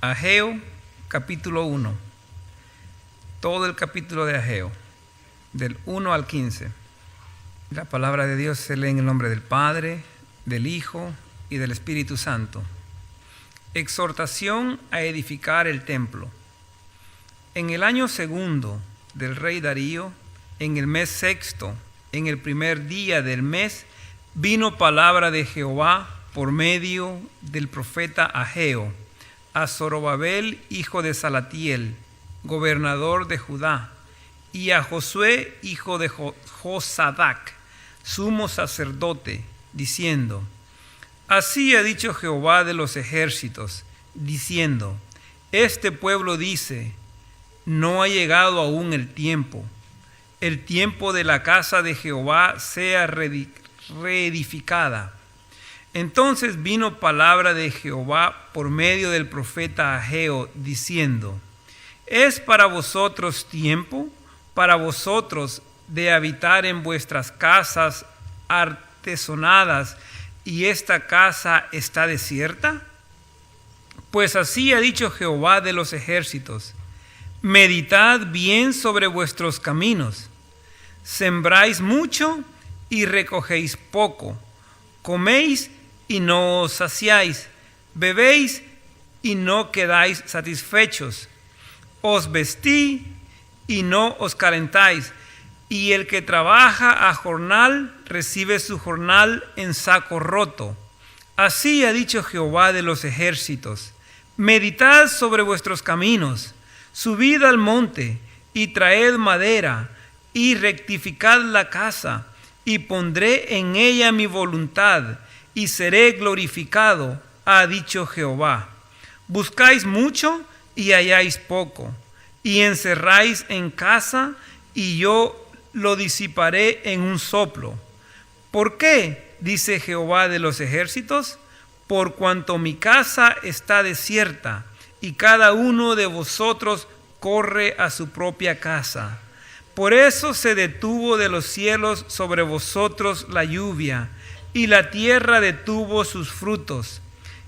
Ageo, capítulo 1. Todo el capítulo de Ageo, del 1 al 15. La palabra de Dios se lee en el nombre del Padre, del Hijo y del Espíritu Santo. Exhortación a edificar el templo. En el año segundo del rey Darío, en el mes sexto, en el primer día del mes, vino palabra de Jehová por medio del profeta Ageo a Zorobabel, hijo de Salatiel, gobernador de Judá, y a Josué, hijo de Josadac, sumo sacerdote, diciendo: Así ha dicho Jehová de los ejércitos, diciendo: Este pueblo dice, no ha llegado aún el tiempo de la casa de Jehová sea reedificada. Entonces vino palabra de Jehová por medio del profeta Ageo, diciendo: ¿Es para vosotros tiempo, para vosotros de habitar en vuestras casas artesonadas, y esta casa está desierta? Pues así ha dicho Jehová de los ejércitos: meditad bien sobre vuestros caminos. Sembráis mucho y recogéis poco. Coméis y no os saciáis. Bebéis y no quedáis satisfechos. Os vestí y no os calentáis. Y el que trabaja a jornal recibe su jornal en saco roto. Así ha dicho Jehová de los ejércitos: meditad sobre vuestros caminos. Subid al monte y traed madera y rectificad la casa, y pondré en ella mi voluntad y seré glorificado, ha dicho Jehová. Buscáis mucho y halláis poco, y encerráis en casa y yo lo disiparé en un soplo. ¿Por qué? Dice Jehová de los ejércitos: por cuanto mi casa está desierta y cada uno de vosotros corre a su propia casa. Por eso se detuvo de los cielos sobre vosotros la lluvia, y la tierra detuvo sus frutos.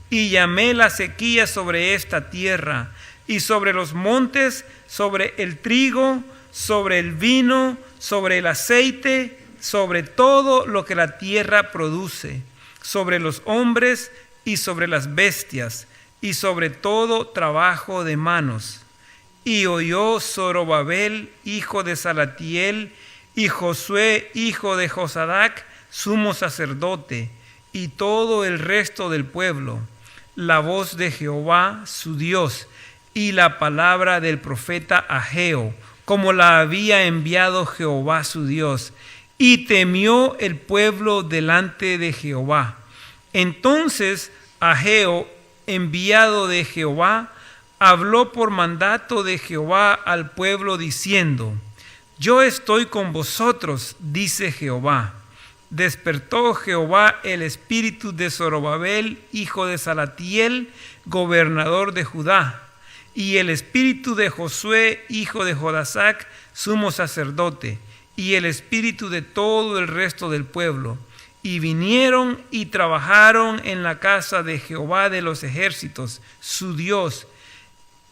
Y llamé la sequía sobre esta tierra, y sobre los montes, sobre el trigo, sobre el vino, sobre el aceite, sobre todo lo que la tierra produce, sobre los hombres y sobre las bestias, y sobre todo trabajo de manos. Y oyó Zorobabel, hijo de Salatiel, y Josué, hijo de Josadac, sumo sacerdote, y todo el resto del pueblo, la voz de Jehová su Dios, y la palabra del profeta Ageo, como la había enviado Jehová su Dios. Y temió el pueblo delante de Jehová. Entonces Ageo, enviado de Jehová, habló por mandato de Jehová al pueblo diciendo: Yo estoy con vosotros, dice Jehová. Despertó Jehová el espíritu de Zorobabel, hijo de Salatiel, gobernador de Judá, y el espíritu de Josué, hijo de Josadac, sumo sacerdote, y el espíritu de todo el resto del pueblo. Y vinieron y trabajaron en la casa de Jehová de los ejércitos, su Dios,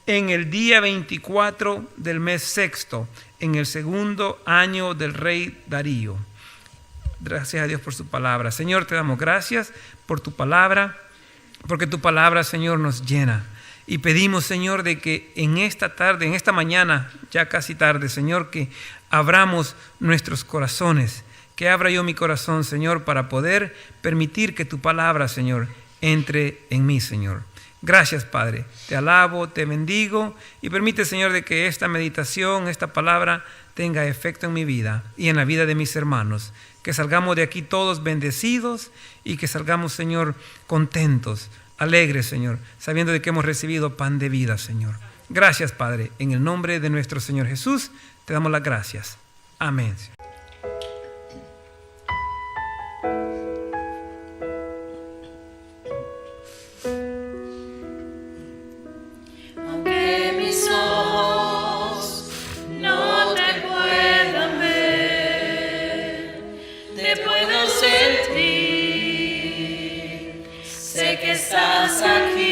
en el día 24 del mes sexto, en el segundo año del rey Darío. Gracias a Dios por su palabra. Señor, te damos gracias por tu palabra, porque tu palabra, Señor, nos llena. Y pedimos, Señor, de que en esta tarde, en esta mañana, ya casi tarde, Señor, que abramos nuestros corazones, que abra yo mi corazón, Señor, para poder permitir que tu palabra, Señor, entre en mí, Señor. Gracias, Padre. Te alabo, te bendigo y permite, Señor, de que esta meditación, esta palabra tenga efecto en mi vida y en la vida de mis hermanos. Que salgamos de aquí todos bendecidos y que salgamos, Señor, contentos, alegres, Señor, sabiendo de que hemos recibido pan de vida, Señor. Gracias, Padre. En el nombre de nuestro Señor Jesús, te damos las gracias. Amén. Estás aquí.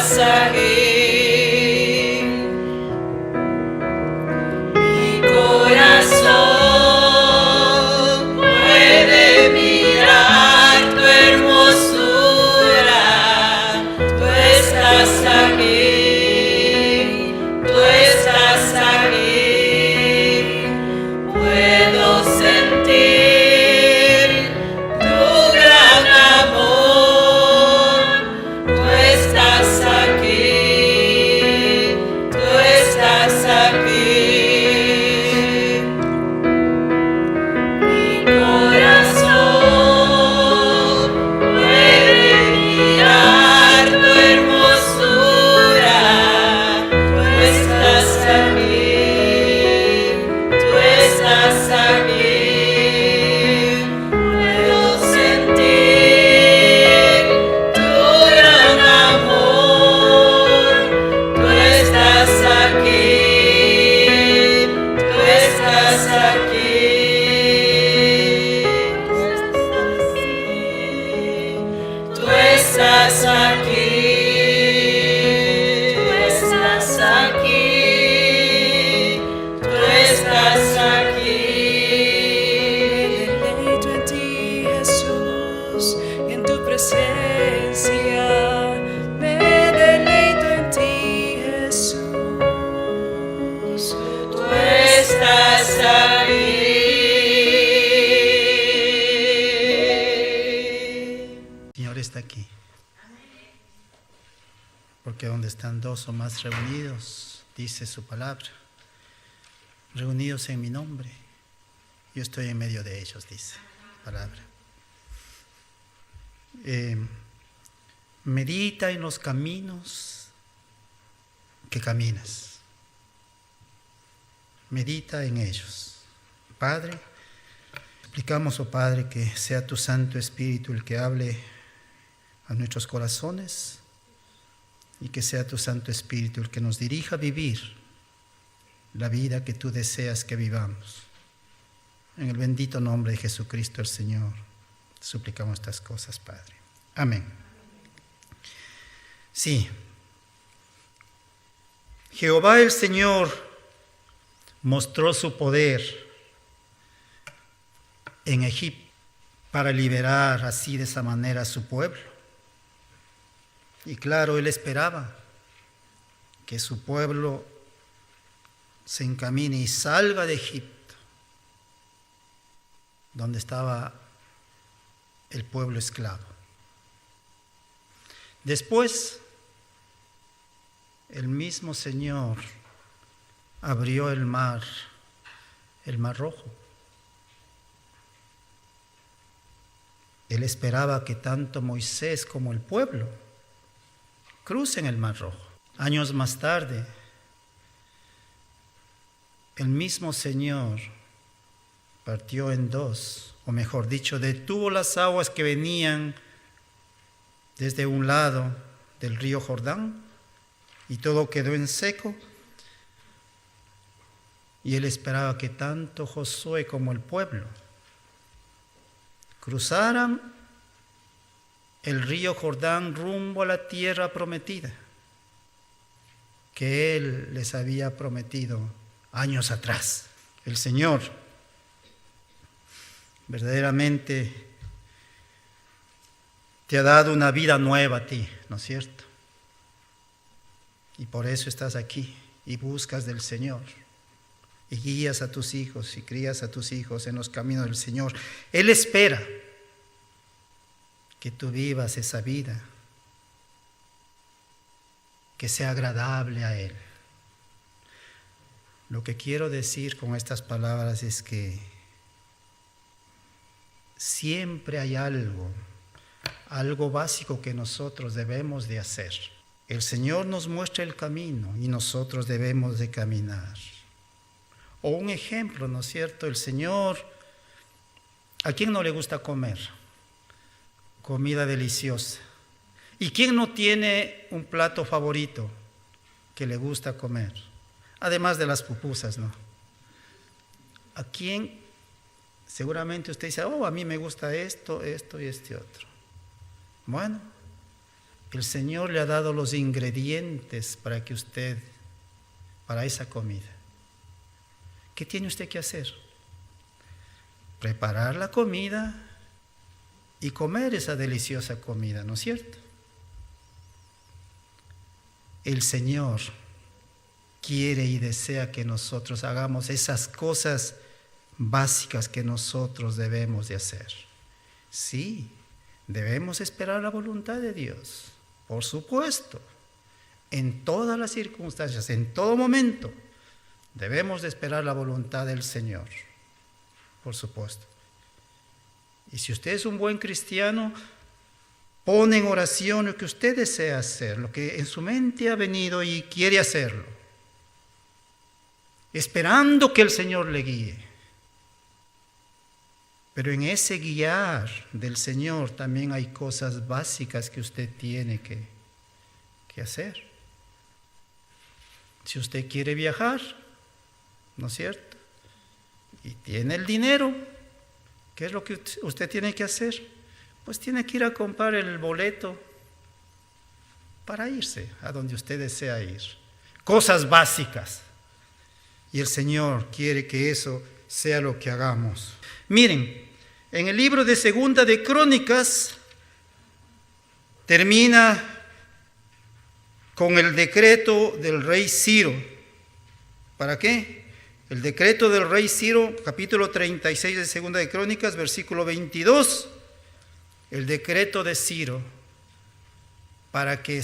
estás aquí. Mi corazón puede mirar tu hermosura. Tú estás aquí, tú estás aquí. Puedo sentir tu gran amor. Tú estás aquí, tú estás aquí. Mi corazón puede mirar tu hermosura. Tú estás aquí, tú estás aquí. Puedo sentir tu gran amor. Tú estás aquí, tú estás aquí. Tú estás aquí, tú estás aquí, tú estás aquí. Me deleito en ti, Jesús, y en tu presencia. Me deleito en ti, Jesús. Tú estás aquí. El Señor está aquí. Porque donde están dos o más reunidos, dice su palabra, reunidos en mi nombre, yo estoy en medio de ellos, dice la palabra. Medita en los caminos que caminas. Medita en ellos. Padre, suplicamos, oh Padre, que sea tu Santo Espíritu el que hable a nuestros corazones y que sea tu Santo Espíritu el que nos dirija a vivir la vida que tú deseas que vivamos. En el bendito nombre de Jesucristo el Señor, suplicamos estas cosas, Padre. Amén. Sí. Jehová el Señor mostró su poder en Egipto para liberar así de esa manera a su pueblo. Y claro, él esperaba que su pueblo se encamine y salga de Egipto, donde estaba el pueblo esclavo. Después, el mismo Señor abrió el mar Rojo. Él esperaba que tanto Moisés como el pueblo crucen el Mar Rojo. Años más tarde, el mismo Señor partió en dos, o mejor dicho, detuvo las aguas que venían desde un lado del río Jordán y todo quedó en seco. Y él esperaba que tanto Josué como el pueblo cruzaran el río Jordán rumbo a la tierra prometida que él les había prometido años atrás. El Señor verdaderamente te ha dado una vida nueva a ti, ¿no es cierto? Y por eso estás aquí y buscas del Señor y guías a tus hijos y crías a tus hijos en los caminos del Señor. Él espera que tú vivas esa vida, que sea agradable a Él. Lo que quiero decir con estas palabras es que siempre hay algo básico que nosotros debemos de hacer. El Señor nos muestra el camino y nosotros debemos de caminar. O un ejemplo, ¿no es cierto? El Señor, ¿a quién no le gusta comer? Comida deliciosa. ¿Y quién no tiene un plato favorito que le gusta comer? Además de las pupusas, ¿no? ¿A quién? Seguramente usted dice, a mí me gusta esto y este otro. Bueno, El Señor le ha dado los ingredientes para esa comida. ¿Qué tiene usted que hacer? Preparar la comida y comer esa deliciosa comida, ¿no es cierto? El Señor quiere y desea que nosotros hagamos esas cosas básicas que nosotros debemos de hacer. Sí, debemos esperar la voluntad de Dios, por supuesto, en todas las circunstancias, en todo momento, debemos de esperar la voluntad del Señor, por supuesto. Y si usted es un buen cristiano, pone en oración lo que usted desea hacer, lo que en su mente ha venido y quiere hacerlo, esperando que el Señor le guíe. Pero en ese guiar del Señor también hay cosas básicas que usted tiene que hacer. Si usted quiere viajar, ¿no es cierto? Y tiene el dinero, ¿qué es lo que usted tiene que hacer? Pues tiene que ir a comprar el boleto para irse a donde usted desea ir. Cosas básicas. Y el Señor quiere que eso sea lo que hagamos. Miren, en el libro de Segunda de Crónicas termina con el decreto del rey Ciro. ¿Para qué? El decreto del rey Ciro, capítulo 36 de Segunda de Crónicas, versículo 22. El decreto de Ciro para que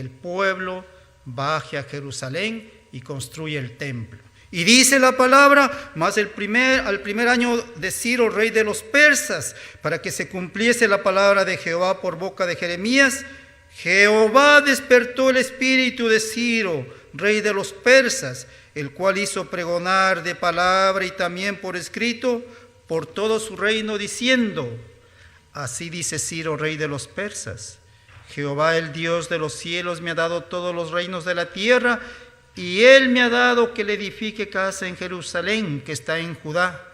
el pueblo baje a Jerusalén y construya el templo. Y dice la palabra, mas al primer año de Ciro, rey de los persas, para que se cumpliese la palabra de Jehová por boca de Jeremías, Jehová despertó el espíritu de Ciro, rey de los persas, el cual hizo pregonar de palabra y también por escrito por todo su reino, diciendo: así dice Ciro, rey de los persas: Jehová, el Dios de los cielos, me ha dado todos los reinos de la tierra, y él me ha dado que le edifique casa en Jerusalén, que está en Judá.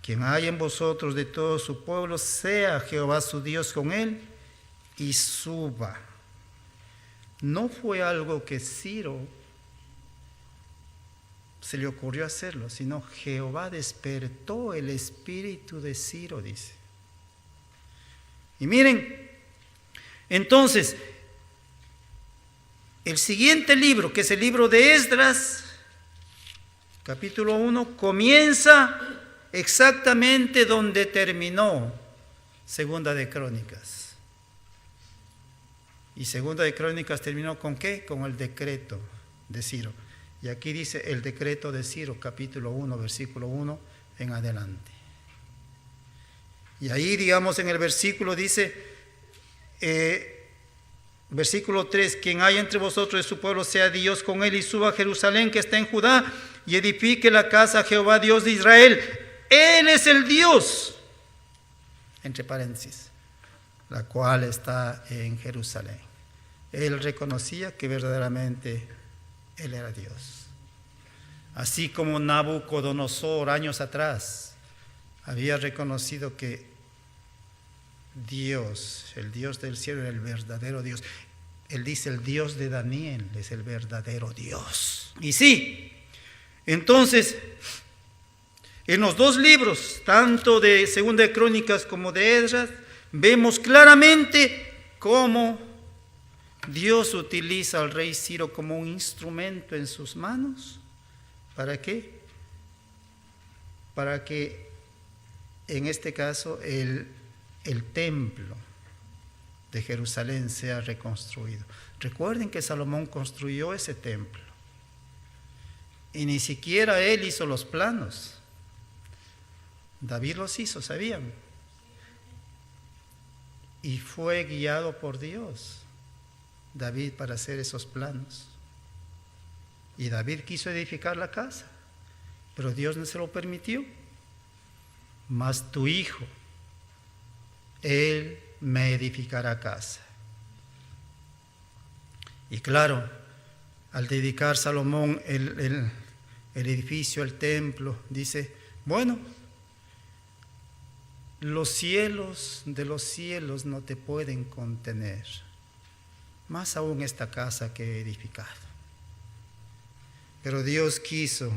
Quien haya en vosotros de todo su pueblo, sea Jehová su Dios con él, y suba. No fue algo que Ciro se le ocurrió hacerlo, sino Jehová despertó el espíritu de Ciro, dice. Y miren, entonces, el siguiente libro, que es el libro de Esdras, capítulo 1, comienza exactamente donde terminó Segunda de Crónicas. Y Segunda de Crónicas terminó ¿con qué? Con el decreto de Ciro. Y aquí dice el decreto de Ciro, capítulo 1, versículo 1 en adelante. Y ahí, digamos, en el versículo dice, versículo 3, quien haya entre vosotros de su pueblo, sea Dios con él, y suba a Jerusalén, que está en Judá, y edifique la casa a Jehová, Dios de Israel. Él es el Dios, entre paréntesis, la cual está en Jerusalén. Él reconocía que verdaderamente él era Dios. Así como Nabucodonosor años atrás había reconocido que Dios, el Dios del cielo, era el verdadero Dios. Él dice, el Dios de Daniel es el verdadero Dios. Y sí, entonces, en los dos libros, tanto de Segunda de Crónicas como de Esdras, vemos claramente cómo Dios utiliza al rey Ciro como un instrumento en sus manos. ¿Para qué? Para que, en este caso, el templo de Jerusalén sea reconstruido. Recuerden que Salomón construyó ese templo. Y ni siquiera él hizo los planos. David los hizo, ¿sabían? Y fue guiado por Dios, David, para hacer esos planos. Y David quiso edificar la casa, pero Dios no se lo permitió. Mas tu hijo, él me edificará casa. Y claro, al dedicar Salomón el edificio, el templo, dice, bueno, los cielos de los cielos no te pueden contener, más aún esta casa que he edificado. Pero Dios quiso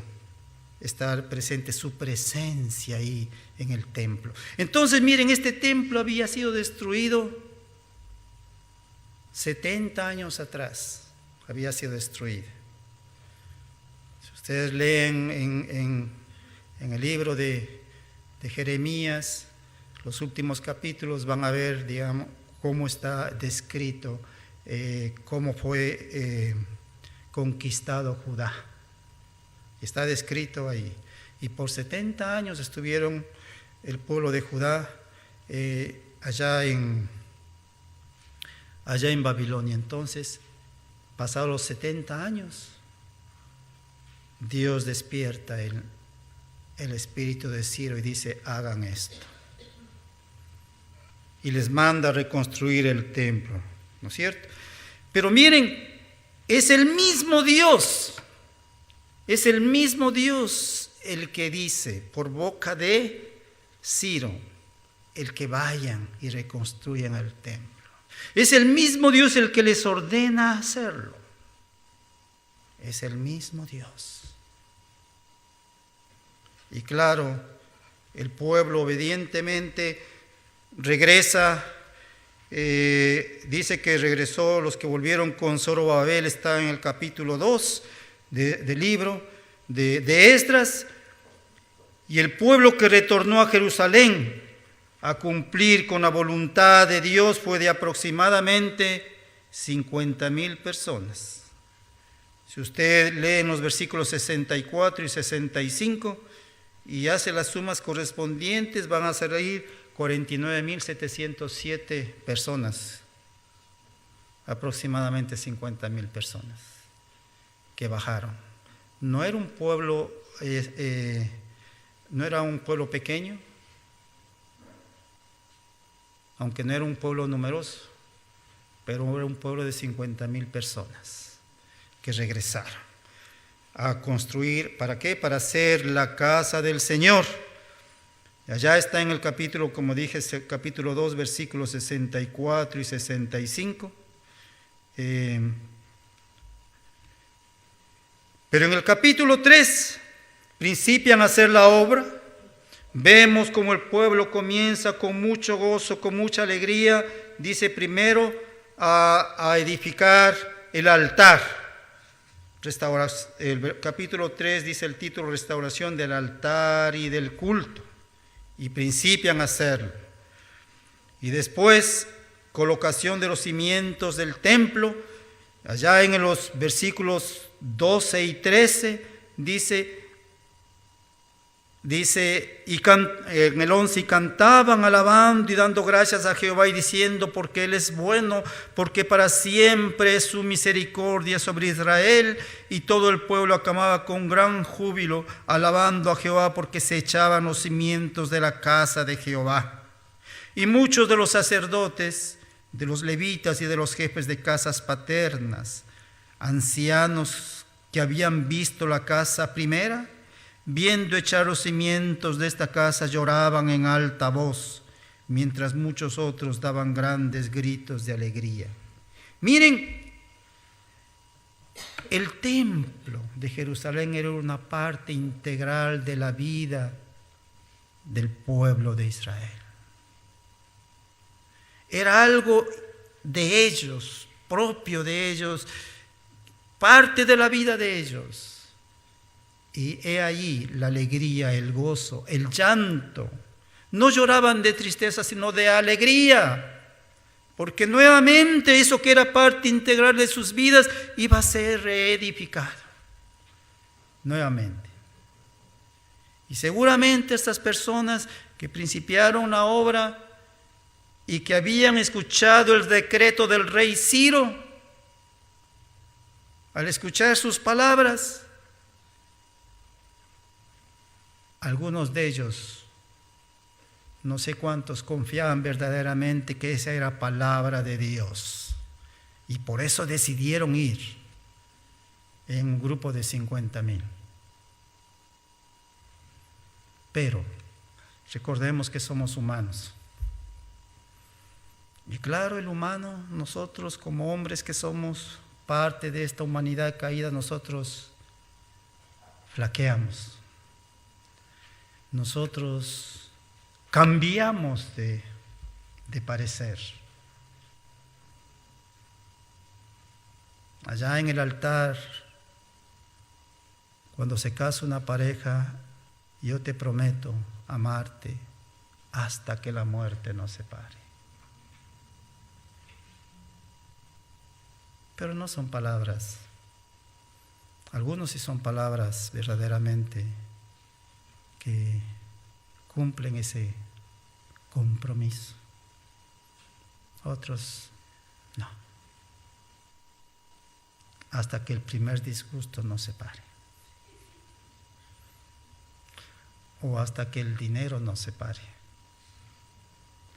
estar presente, su presencia ahí en el templo. Entonces miren, este templo había sido destruido 70 años atrás, había sido destruido. Si ustedes leen en el libro de Jeremías, los últimos capítulos, van a ver, digamos, cómo está descrito, cómo fue conquistado Judá. Está descrito ahí. Y por 70 años estuvieron el pueblo de Judá allá en Babilonia. Entonces, pasados los 70 años, Dios despierta el espíritu de Ciro y dice: hagan esto. Y les manda a reconstruir el templo, ¿no es cierto? Pero miren, es el mismo Dios. Es el mismo Dios el que dice por boca de Ciro, el que vayan y reconstruyan el templo. Es el mismo Dios el que les ordena hacerlo. Es el mismo Dios. Y claro, el pueblo obedientemente regresa. Dice que regresó, los que volvieron con Zorobabel, está en el capítulo 2 del libro de Esdras. Y el pueblo que retornó a Jerusalén a cumplir con la voluntad de Dios fue de aproximadamente 50,000 personas. Si usted lee en los versículos 64 y 65 y hace las sumas correspondientes, van a salir 49,707 personas, aproximadamente 50,000 personas que bajaron. No era un pueblo, no era un pueblo pequeño, aunque no era un pueblo numeroso, pero era un pueblo de 50,000 personas que regresaron a construir. ¿Para qué? Para hacer la casa del Señor. Allá está en el capítulo, como dije, capítulo 2, versículos 64 y 65. Pero en el capítulo 3 principian a hacer la obra. Vemos como el pueblo comienza con mucho gozo, con mucha alegría. Dice primero a edificar el altar. El capítulo 3 dice el título: restauración del altar y del culto. Y principian a hacerlo. Y después, colocación de los cimientos del templo. Allá en los versículos 12 y 13 dice, y en el 11, y cantaban alabando y dando gracias a Jehová y diciendo: porque Él es bueno, porque para siempre es su misericordia sobre Israel. Y todo el pueblo aclamaba con gran júbilo, alabando a Jehová, porque se echaban los cimientos de la casa de Jehová. Y muchos de los sacerdotes, de los levitas y de los jefes de casas paternas, ancianos que habían visto la casa primera, viendo echar los cimientos de esta casa, lloraban en alta voz, mientras muchos otros daban grandes gritos de alegría. Miren, el templo de Jerusalén era una parte integral de la vida del pueblo de Israel. Era algo de ellos, propio de ellos, parte de la vida de ellos. Y he ahí la alegría, el gozo, el llanto. No lloraban de tristeza, sino de alegría. Porque nuevamente eso que era parte integral de sus vidas iba a ser reedificado. Nuevamente. Y seguramente estas personas que principiaron la obra y que habían escuchado el decreto del rey Ciro, al escuchar sus palabras, algunos de ellos, no sé cuántos, confiaban verdaderamente que esa era palabra de Dios. Y por eso decidieron ir en un grupo de 50,000. Pero Recordemos que somos humanos. Y claro, el humano, nosotros como hombres que somos parte de esta humanidad caída, nosotros flaqueamos. Nosotros cambiamos de parecer. Allá en el altar, cuando se casa una pareja, yo te prometo amarte hasta que la muerte nos separe. Pero no son palabras. Algunos sí son palabras verdaderamente que cumplen ese compromiso. Otros no. Hasta que el primer disgusto nos separe. O hasta que el dinero nos separe.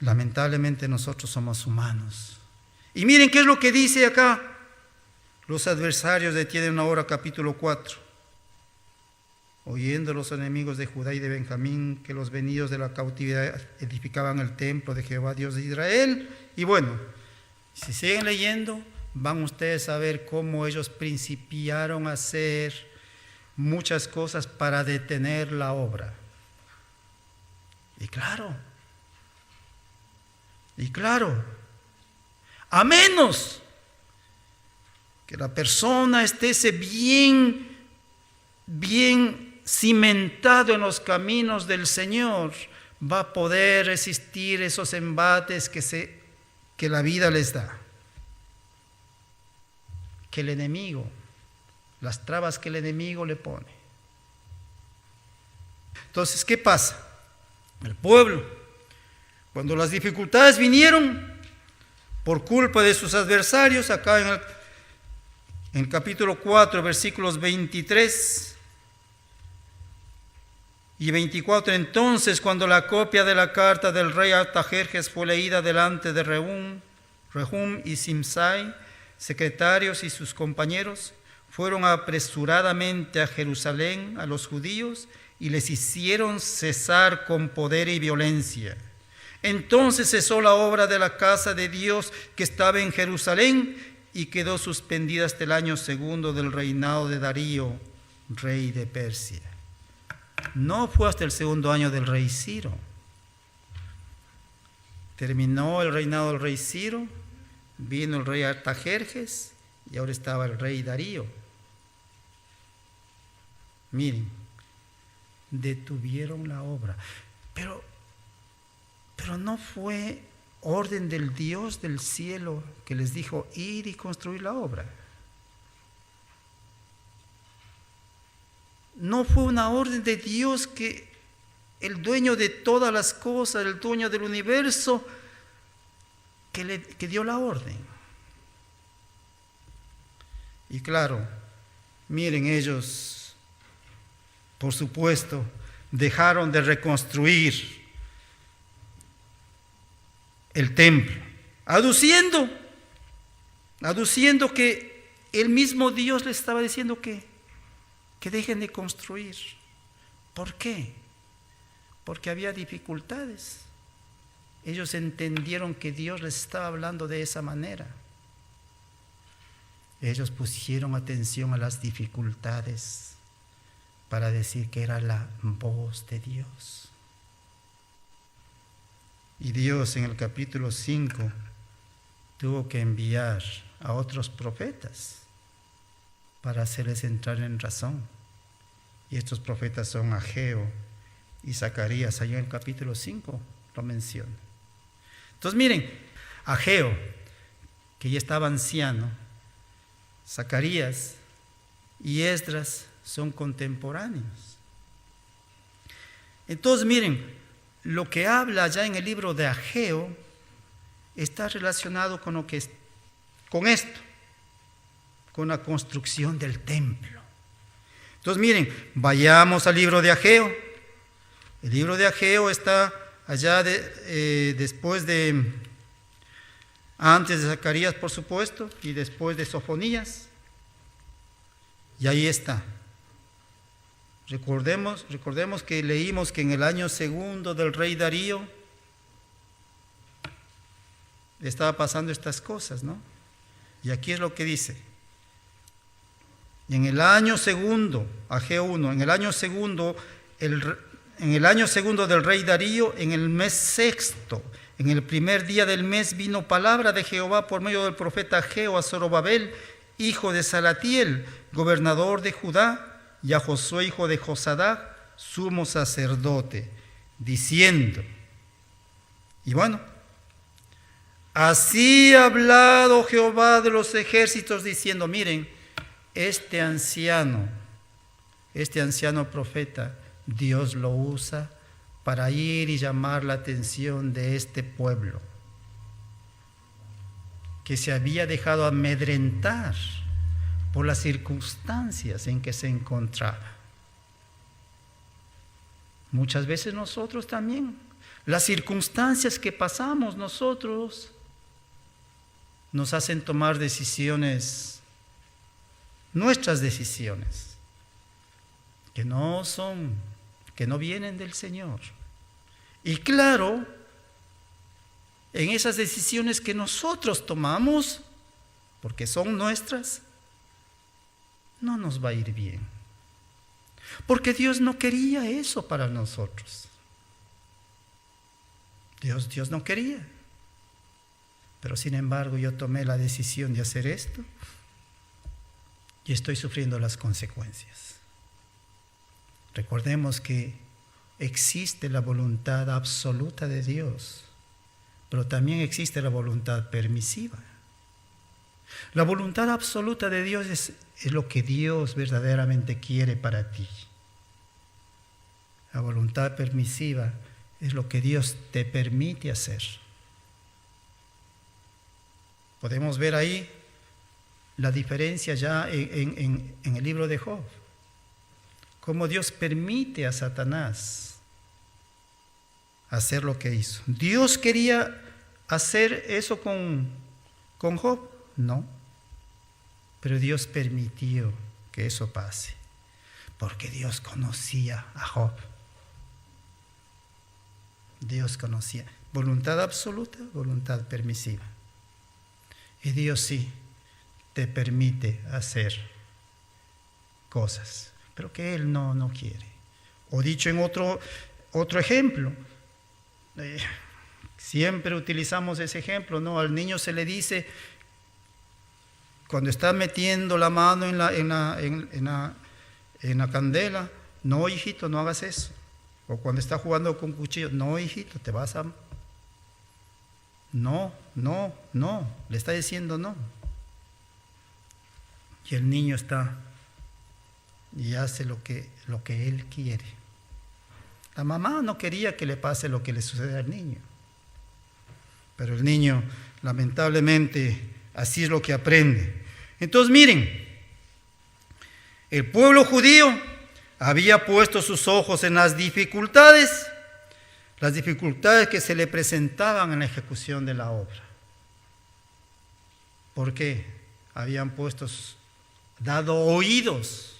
Lamentablemente nosotros somos humanos. Y miren qué es lo que dice acá. Los adversarios detienen ahora, capítulo 4. Oyendo los enemigos de Judá y de Benjamín que los venidos de la cautividad edificaban el templo de Jehová Dios de Israel. Y bueno, si siguen leyendo, van ustedes a ver cómo ellos principiaron a hacer muchas cosas para detener la obra. Y claro, a menos que la persona esté bien cimentado en los caminos del Señor, va a poder resistir esos embates que la vida les da. Que el enemigo, las trabas que el enemigo le pone. Entonces, ¿qué pasa? El pueblo, cuando las dificultades vinieron por culpa de sus adversarios, acá en el capítulo 4, versículos 23 y 24, entonces cuando la copia de la carta del rey Artajerjes fue leída delante de Rehum y Simsai, secretarios y sus compañeros, fueron apresuradamente a Jerusalén a los judíos y les hicieron cesar con poder y violencia. Entonces cesó la obra de la casa de Dios que estaba en Jerusalén y quedó suspendida hasta el año segundo del reinado de Darío, rey de Persia. No fue hasta el segundo año del rey Ciro. Terminó el reinado del rey Ciro, vino el rey Artajerjes y ahora estaba el rey Darío. Miren, detuvieron la obra, pero no fue orden del Dios del cielo que les dijo ir y construir la obra. No fue una orden de Dios que el dueño de todas las cosas, el dueño del universo, que dio la orden. Y claro, miren, ellos, por supuesto, dejaron de reconstruir el templo, aduciendo que el mismo Dios les estaba diciendo que dejen de construir. ¿Por qué? Porque había dificultades. Ellos entendieron que Dios les estaba hablando de esa manera. Ellos pusieron atención a las dificultades para decir que era la voz de Dios. Y Dios en el capítulo 5 tuvo que enviar a otros profetas para hacerles entrar en razón. Y estos profetas son Ageo y Zacarías. Allá en el capítulo 5 lo menciona. Entonces miren, Ageo, que ya estaba anciano, Zacarías y Esdras son contemporáneos. Entonces miren, lo que habla allá en el libro de Ageo está relacionado con esto, con la construcción del templo. Entonces miren, vayamos al libro de Ageo. El libro de Ageo está allá antes de Zacarías, por supuesto, y después de Sofonías. Y ahí está. Recordemos que leímos que en el año segundo del rey Darío estaba pasando estas cosas, ¿no? Y aquí es lo que dice. Y en el año segundo, Ageo 1, en el año segundo del rey Darío, en el mes sexto, en el primer día del mes, vino palabra de Jehová por medio del profeta Ageo a Zorobabel, hijo de Salatiel, gobernador de Judá, y a Josué, hijo de Josadac, sumo sacerdote, diciendo, y bueno, así ha hablado Jehová de los ejércitos, diciendo, miren, este anciano profeta, Dios lo usa para ir y llamar la atención de este pueblo que se había dejado amedrentar por las circunstancias en que se encontraba. Muchas veces nosotros también, las circunstancias que pasamos nosotros nos hacen tomar decisiones, nuestras decisiones, que no vienen del Señor. Y claro, en esas decisiones que nosotros tomamos, porque son nuestras, no nos va a ir bien. Porque Dios no quería eso para nosotros. Dios no quería. Pero sin embargo yo tomé la decisión de hacer esto y estoy sufriendo las consecuencias. Recordemos que existe la voluntad absoluta de Dios, pero también existe la voluntad permisiva. La voluntad absoluta de Dios es lo que Dios verdaderamente quiere para ti. La voluntad permisiva es lo que Dios te permite hacer. Podemos ver ahí la diferencia ya en el libro de Job. Cómo Dios permite a Satanás hacer lo que hizo. ¿Dios quería hacer eso con Job? No. Pero Dios permitió que eso pase. Porque Dios conocía a Job. Dios conocía. Voluntad absoluta, voluntad permisiva. Y Dios sí te permite hacer cosas, pero que Él no quiere. O dicho en otro ejemplo, siempre utilizamos ese ejemplo, ¿no? Al niño se le dice, cuando está metiendo la mano en la candela, no, hijito, no hagas eso. O cuando está jugando con cuchillo, no, hijito, te vas a... No, le está diciendo no. Y el niño está y hace lo que él quiere. La mamá no quería que le pase lo que le sucede al niño. Pero el niño, lamentablemente, así es lo que aprende. Entonces, miren, el pueblo judío había puesto sus ojos en las dificultades que se le presentaban en la ejecución de la obra. Porque habían dado oídos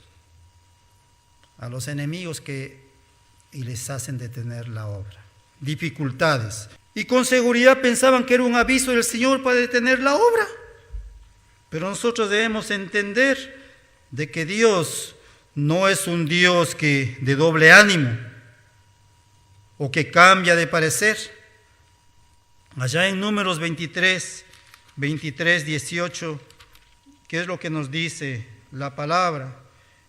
a los enemigos y les hacen detener la obra. Dificultades. Y con seguridad pensaban que era un aviso del Señor para detener la obra. Pero nosotros debemos entender de que Dios no es un Dios de doble ánimo o que cambia de parecer. Allá en Números 23, 18, ¿qué es lo que nos dice la palabra?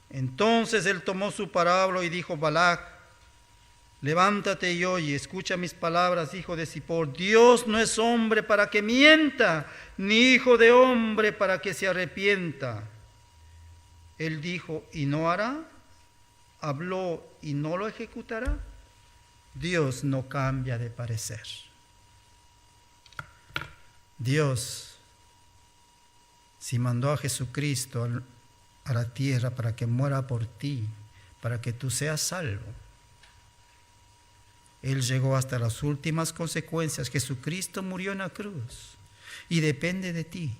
Entonces él tomó su parábola y dijo: Balac, levántate y oye, escucha mis palabras, hijo de Zippor. Dios no es hombre para que mienta, ni hijo de hombre para que se arrepienta. Él dijo y no hará, habló y no lo ejecutará. Dios no cambia de parecer. Dios, si mandó a Jesucristo a la tierra para que muera por ti, para que tú seas salvo, Él llegó hasta las últimas consecuencias. Jesucristo murió en la cruz y depende de ti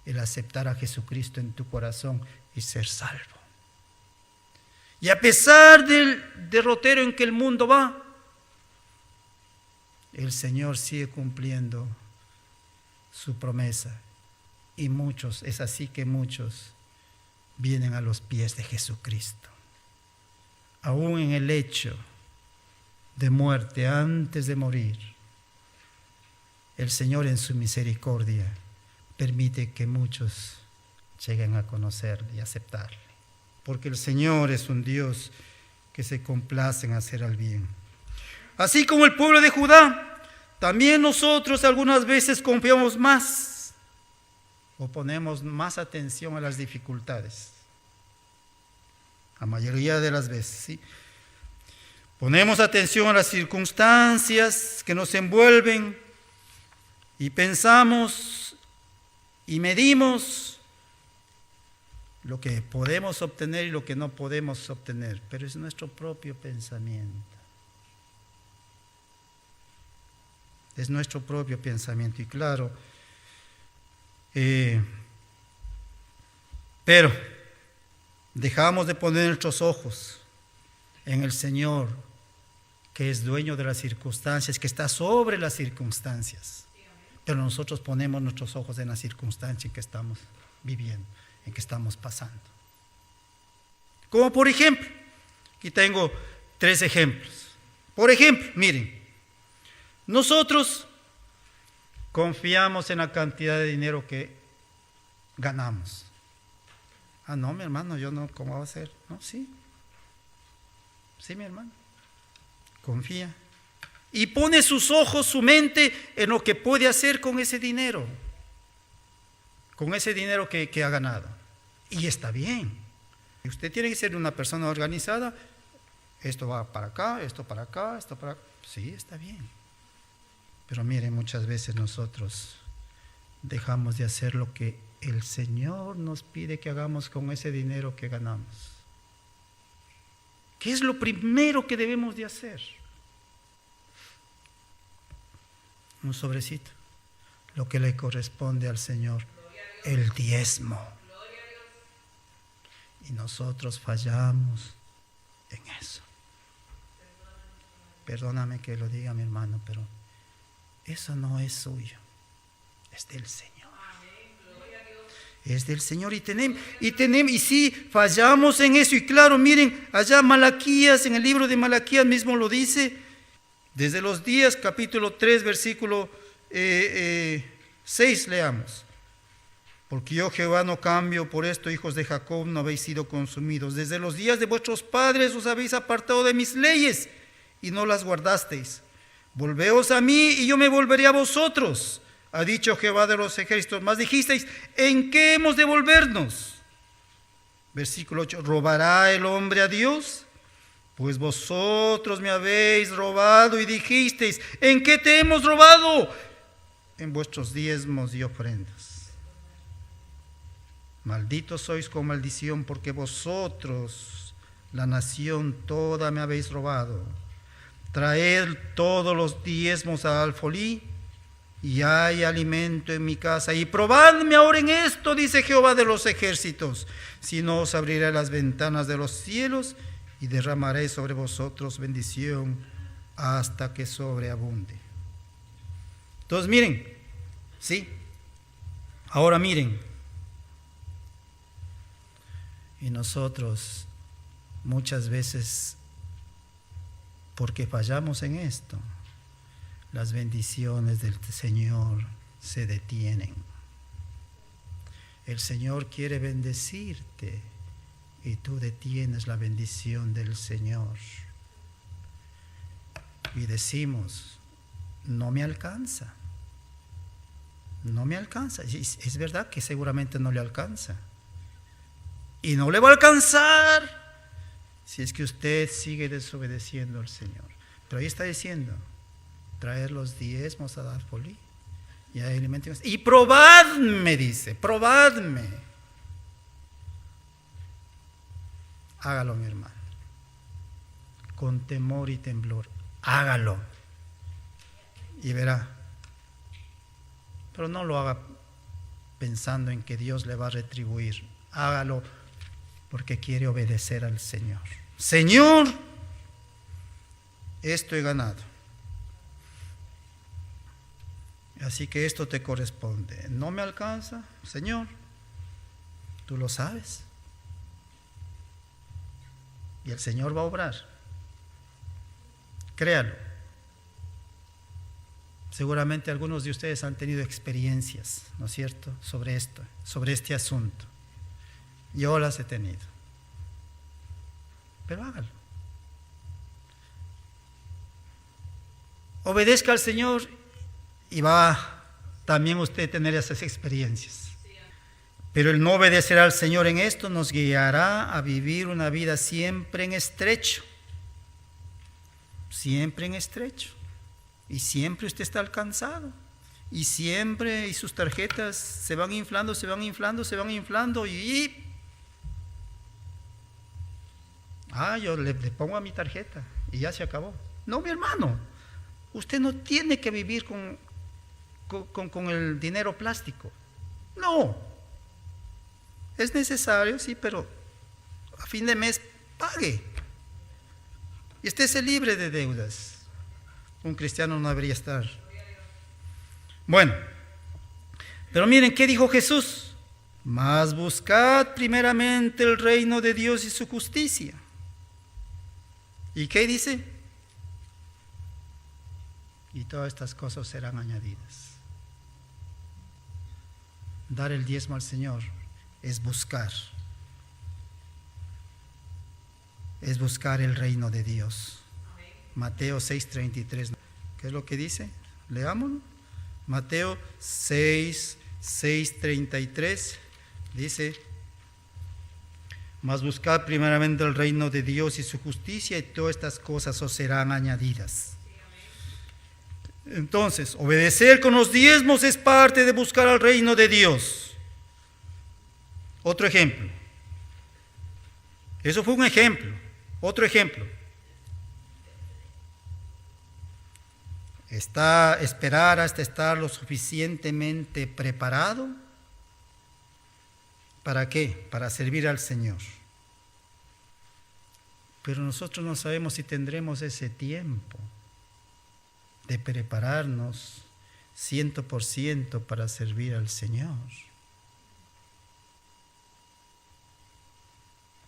el aceptar a Jesucristo en tu corazón y ser salvo. Y a pesar del derrotero en que el mundo va, el Señor sigue cumpliendo su promesa. Y muchos, es así que muchos vienen a los pies de Jesucristo. Aún en el lecho de muerte, antes de morir, el Señor en su misericordia permite que muchos lleguen a conocerle y aceptarle. Porque el Señor es un Dios que se complace en hacer el bien. Así como el pueblo de Judá, también nosotros algunas veces confiamos más o ponemos más atención a las dificultades. La mayoría de las veces, ¿sí? Ponemos atención a las circunstancias que nos envuelven y pensamos y medimos lo que podemos obtener y lo que no podemos obtener, pero es nuestro propio pensamiento. Es nuestro propio pensamiento y claro, pero dejamos de poner nuestros ojos en el Señor, que es dueño de las circunstancias, que está sobre las circunstancias. Pero nosotros ponemos nuestros ojos en la circunstancia en que estamos viviendo, en que estamos pasando. Como por ejemplo, aquí tengo 3 ejemplos. Por ejemplo, miren, nosotros confiamos en la cantidad de dinero que ganamos. Ah, no, mi hermano, yo no, ¿cómo va a ser? No, sí. Sí, mi hermano. Confía. Y pone sus ojos, su mente en lo que puede hacer con ese dinero. Con ese dinero que ha ganado. Y está bien. Usted tiene que ser una persona organizada. Esto va para acá, esto para acá, esto para acá. Sí, está bien. Pero miren, muchas veces nosotros dejamos de hacer lo que el Señor nos pide que hagamos con ese dinero que ganamos. ¿Qué es lo primero que debemos de hacer? Un sobrecito, lo que le corresponde al Señor, el diezmo. Y nosotros fallamos en eso. Perdóname que lo diga, mi hermano, pero eso no es suyo, es del Señor. Es del Señor y sí, fallamos en eso. Y claro, miren, allá Malaquías, en el libro de Malaquías mismo lo dice, desde los días, capítulo 3, versículo 6, leamos. Porque yo Jehová no cambio, por esto, hijos de Jacob, no habéis sido consumidos. Desde los días de vuestros padres os habéis apartado de mis leyes y no las guardasteis. Volveos a mí y yo me volveré a vosotros, ha dicho Jehová de los ejércitos. Mas dijisteis, ¿en qué hemos de volvernos? Versículo 8, ¿robará el hombre a Dios? Pues vosotros me habéis robado y dijisteis, ¿en qué te hemos robado? En vuestros diezmos y ofrendas. Malditos sois con maldición, porque vosotros, la nación toda, me habéis robado. Traed todos los diezmos al alfolí, y hay alimento en mi casa. Y probadme ahora en esto, dice Jehová de los ejércitos, si no os abriré las ventanas de los cielos y derramaré sobre vosotros bendición hasta que sobreabunde. Entonces miren, ¿sí? Ahora miren. Y nosotros muchas veces, porque fallamos en esto, las bendiciones del Señor se detienen. El Señor quiere bendecirte y tú detienes la bendición del Señor. Y decimos, no me alcanza. No me alcanza. Es verdad que seguramente no le alcanza. Y no le va a alcanzar si es que usted sigue desobedeciendo al Señor. Pero ahí está diciendo, traer los diezmos a dar folí. Y hay alimentos. Y probadme, dice, probadme. Hágalo, mi hermano. Con temor y temblor. Hágalo. Y verá. Pero no lo haga pensando en que Dios le va a retribuir. Hágalo porque quiere obedecer al Señor. Señor, esto he ganado. Así que esto te corresponde. No me alcanza, Señor, tú lo sabes. Y el Señor va a obrar. Créalo. Seguramente algunos de ustedes han tenido experiencias, ¿no es cierto?, sobre esto, sobre este asunto. Yo las he tenido. Pero hágalo. Obedezca al Señor y va también usted a tener esas experiencias. Pero el no obedecer al Señor en esto nos guiará a vivir una vida siempre en estrecho. Siempre en estrecho. Y siempre usted está alcanzado. Y siempre, y sus tarjetas se van inflando, se van inflando, se van inflando. Y yo le pongo a mi tarjeta y ya se acabó. No, mi hermano. Usted no tiene que vivir con el dinero plástico. No. Es necesario, sí, pero a fin de mes pague. Y estése libre de deudas. Un cristiano no debería estar. Bueno, pero miren, ¿qué dijo Jesús? Mas buscad primeramente el reino de Dios y su justicia. ¿Y qué dice? Y todas estas cosas serán añadidas. Dar el diezmo al Señor es buscar. Es buscar el reino de Dios. Mateo 6:33. ¿Qué es lo que dice? Leámoslo. Mateo 6:33 dice: mas buscad primeramente el reino de Dios y su justicia, y todas estas cosas os serán añadidas. Entonces, obedecer con los diezmos es parte de buscar al reino de Dios. Otro ejemplo. Eso fue un ejemplo. Otro ejemplo. Esperar hasta estar lo suficientemente preparado. ¿Para qué? Para servir al Señor. Pero nosotros no sabemos si tendremos ese tiempo de prepararnos 100% para servir al Señor.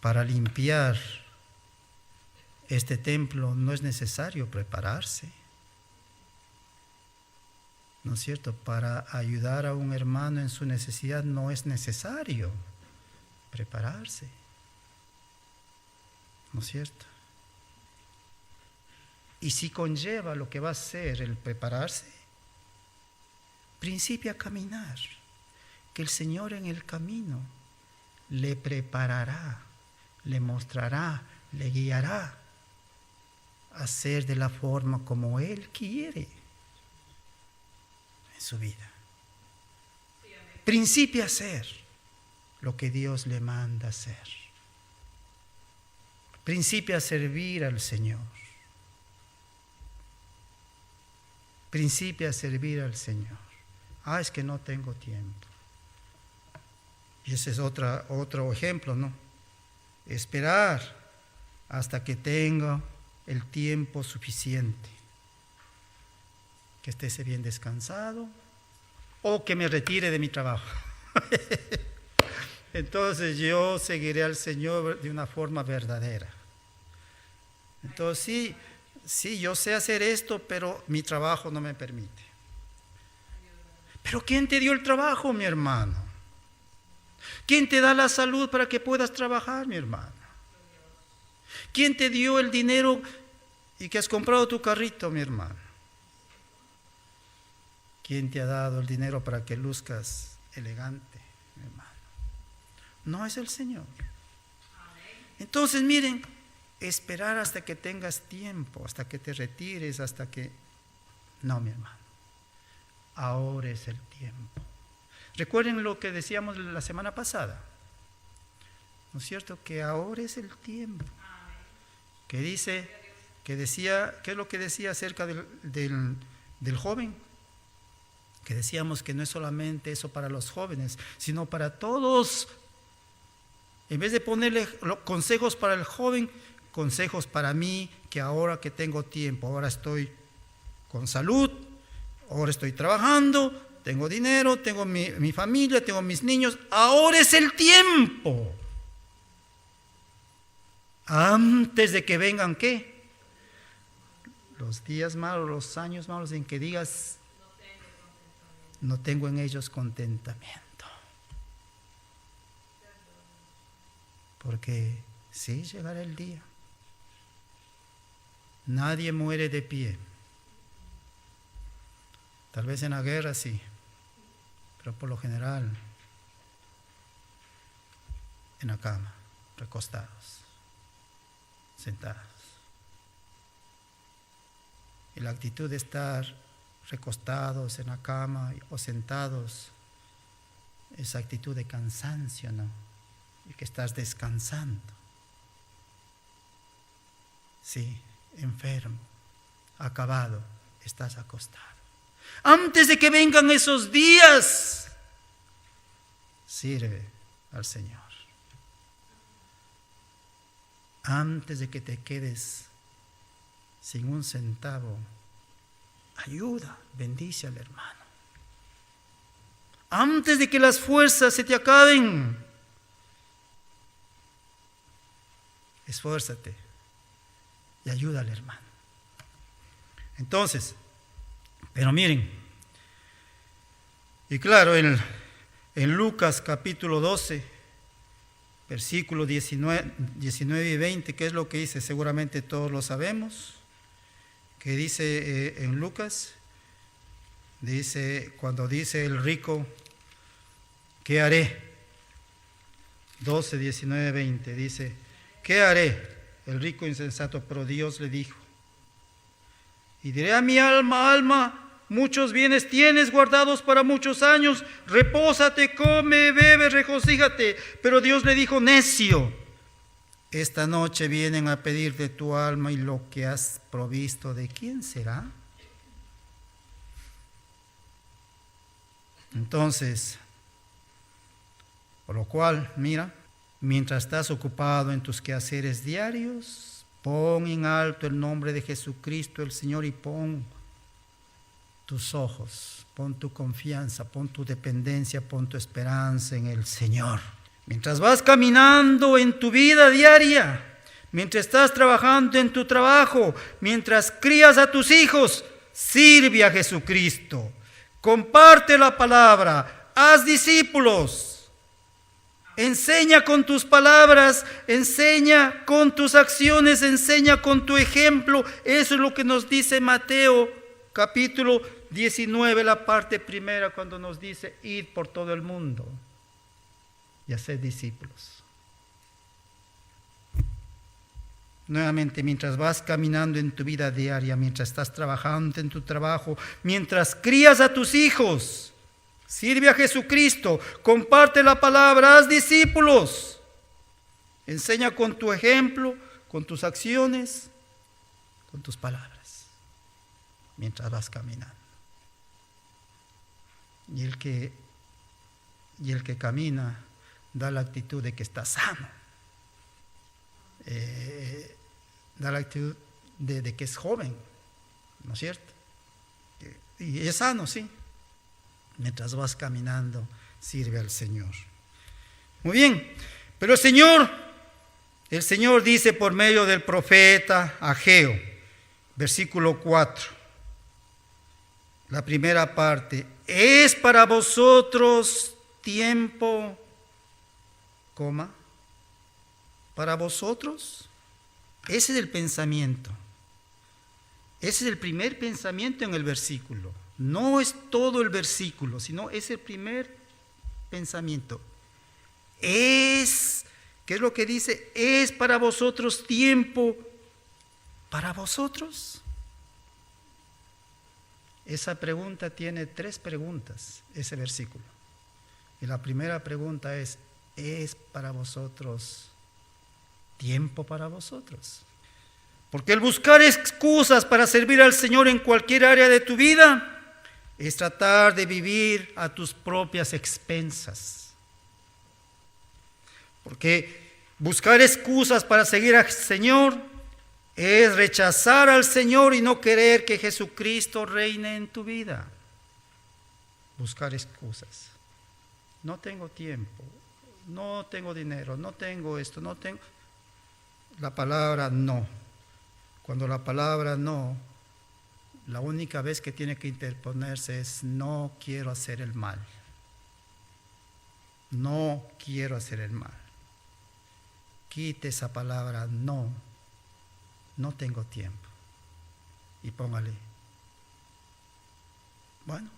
Para limpiar este templo no es necesario prepararse. ¿No es cierto? Para ayudar a un hermano en su necesidad no es necesario prepararse. ¿No es cierto? Y si conlleva lo que va a ser el prepararse, principia a caminar, que el Señor en el camino le preparará, le mostrará, le guiará a hacer de la forma como Él quiere en su vida. Principia a hacer lo que Dios le manda hacer. Principia a servir al Señor. Principia a servir al Señor. Es que no tengo tiempo. Y ese es otro ejemplo, ¿no? Esperar hasta que tenga el tiempo suficiente. Que esté bien descansado o que me retire de mi trabajo. Entonces yo seguiré al Señor de una forma verdadera. Entonces sí, yo sé hacer esto, pero mi trabajo no me permite. ¿Pero quién te dio el trabajo, mi hermano? ¿Quién te da la salud para que puedas trabajar, mi hermano? ¿Quién te dio el dinero y que has comprado tu carrito, mi hermano? ¿Quién te ha dado el dinero para que luzcas elegante, mi hermano? No es el Señor. Entonces, miren, esperar hasta que tengas tiempo, hasta que te retires, hasta que... No, mi hermano. Ahora es el tiempo. Recuerden lo que decíamos la semana pasada. ¿No es cierto? Que ahora es el tiempo. ¿Qué es lo que decía acerca del joven? Que decíamos que no es solamente eso para los jóvenes, sino para todos. En vez de ponerle consejos para el joven, consejos para mí que ahora que tengo tiempo, ahora estoy con salud, ahora estoy trabajando, tengo dinero, tengo mi familia, tengo mis niños, ahora es el tiempo. Antes de que vengan, ¿qué? Los días malos, los años malos en que digas, no tengo en ellos contentamiento. Porque sí llegará el día. Nadie muere de pie. Tal vez en la guerra sí, pero por lo general en la cama, recostados, sentados. Y la actitud de estar recostados en la cama o sentados, esa actitud de cansancio, ¿no? Y que estás descansando. Sí, enfermo, acabado, estás acostado. Antes de que vengan esos días, sirve al Señor. Antes de que te quedes sin un centavo, ayuda, bendice al hermano. Antes de que las fuerzas se te acaben, esfuérzate y ayuda al hermano. Entonces, pero miren, y claro, en Lucas capítulo 12, versículos 19 y 20, ¿qué es lo que dice? Seguramente todos lo sabemos. Que dice en Lucas, dice, cuando dice el rico, ¿qué haré? 12, 19, 20, dice, ¿qué haré? El rico insensato, pero Dios le dijo, y diré a mi alma, alma, muchos bienes tienes guardados para muchos años, repósate, come, bebe, regocíjate. Pero Dios le dijo, necio, esta noche vienen a pedir de tu alma y lo que has provisto, ¿de quién será? Entonces, por lo cual, mira, mientras estás ocupado en tus quehaceres diarios, pon en alto el nombre de Jesucristo el Señor y pon tus ojos, pon tu confianza, pon tu dependencia, pon tu esperanza en el Señor. Mientras vas caminando en tu vida diaria, mientras estás trabajando en tu trabajo, mientras crías a tus hijos, sirve a Jesucristo, comparte la palabra, haz discípulos. Enseña con tus palabras, enseña con tus acciones, enseña con tu ejemplo. Eso es lo que nos dice Mateo capítulo 19, la parte primera, cuando nos dice, id por todo el mundo y haced discípulos. Nuevamente, mientras vas caminando en tu vida diaria, mientras estás trabajando en tu trabajo, mientras crías a tus hijos, sirve a Jesucristo, comparte la palabra, haz discípulos. Enseña con tu ejemplo, con tus acciones, con tus palabras, mientras vas caminando. Y el que camina da la actitud de que está sano. Da la actitud de que es joven, ¿no es cierto? Y es sano, sí. Mientras vas caminando, sirve al Señor. Muy bien, pero el Señor dice por medio del profeta Ageo, versículo 4, la primera parte, es para vosotros tiempo, para vosotros. Ese es el pensamiento. Ese es el primer pensamiento en el versículo. No es todo el versículo, sino es el primer pensamiento. ¿Qué es lo que dice? Es para vosotros tiempo, para vosotros. Esa pregunta tiene 3 preguntas, ese versículo. Y la primera pregunta ¿es para vosotros tiempo para vosotros? Porque el buscar excusas para servir al Señor en cualquier área de tu vida es tratar de vivir a tus propias expensas. Porque Buscar excusas para seguir al Señor es rechazar al Señor y no querer que Jesucristo reine en tu vida. Buscar excusas. No tengo tiempo, no tengo dinero, no tengo esto, no tengo... La palabra no. Cuando la palabra no, la única vez que tiene que interponerse es no quiero hacer el mal. No quiero hacer el mal. Quite esa palabra no. No tengo tiempo. Y póngale, bueno,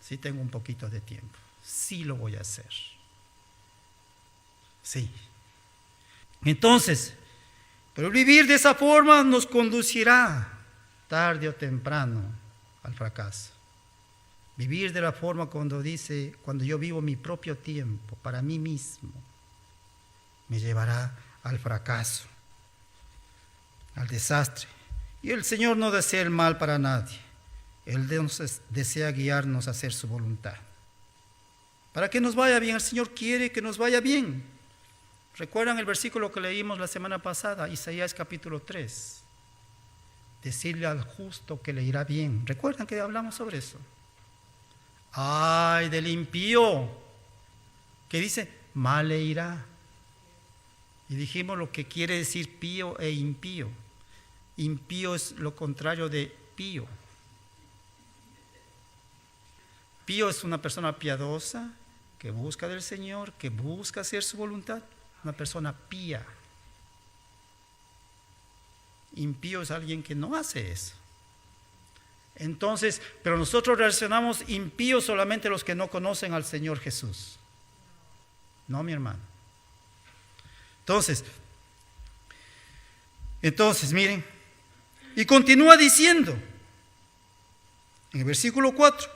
sí tengo un poquito de tiempo. Sí lo voy a hacer. Sí. Entonces, pero vivir de esa forma nos conducirá tarde o temprano al fracaso. Vivir de la forma cuando yo vivo mi propio tiempo para mí mismo, me llevará al fracaso, al desastre. Y el Señor no desea el mal para nadie. Él desea guiarnos a hacer su voluntad. Para que nos vaya bien, el Señor quiere que nos vaya bien. ¿Recuerdan el versículo que leímos la semana pasada? Isaías capítulo 3. Decirle al justo que le irá bien. ¿Recuerdan que hablamos sobre eso? Ay del impío, que dice, mal le irá. Y dijimos lo que quiere decir pío e impío. Impío es lo contrario de pío. Pío es una persona piadosa, que busca del Señor, que busca hacer su voluntad. Una persona pía. Impío es alguien que no hace eso. Entonces, pero nosotros relacionamos impíos solamente los que no conocen al Señor Jesús. No, mi hermano. Entonces, miren, y continúa diciendo, en el versículo 4,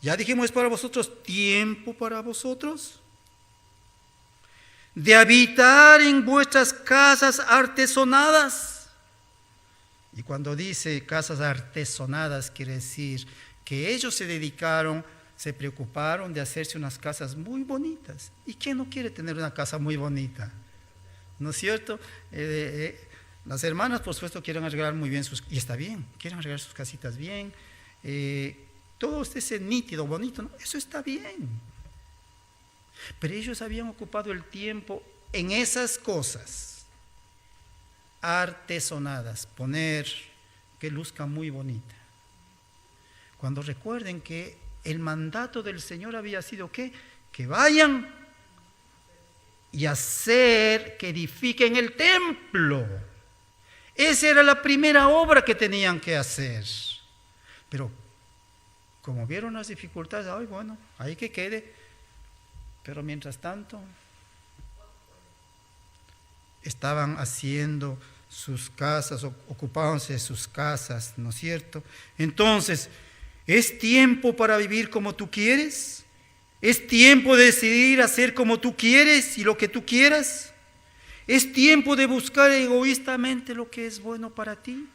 ya dijimos, es para vosotros tiempo para vosotros de habitar en vuestras casas artesonadas. Y cuando dice casas artesonadas, quiere decir que ellos se preocuparon de hacerse unas casas muy bonitas. ¿Y quién no quiere tener una casa muy bonita? ¿No es cierto? Las hermanas, por supuesto, quieren arreglar muy bien y está bien, quieren arreglar sus casitas bien. Todo ese nítido, bonito, ¿no? Eso está bien. Pero ellos habían ocupado el tiempo en esas cosas artesonadas, poner que luzca muy bonita. Cuando recuerden que el mandato del Señor había sido ¿qué? Que vayan y hacer que edifiquen el templo. Esa era la primera obra que tenían que hacer. Pero como vieron las dificultades, ay, bueno, ahí que quede. Pero mientras tanto, estaban haciendo sus casas, ocupándose de sus casas, ¿no es cierto? Entonces, ¿es tiempo para vivir como tú quieres? ¿Es tiempo de decidir hacer como tú quieres y lo que tú quieras? ¿Es tiempo de buscar egoístamente lo que es bueno para ti?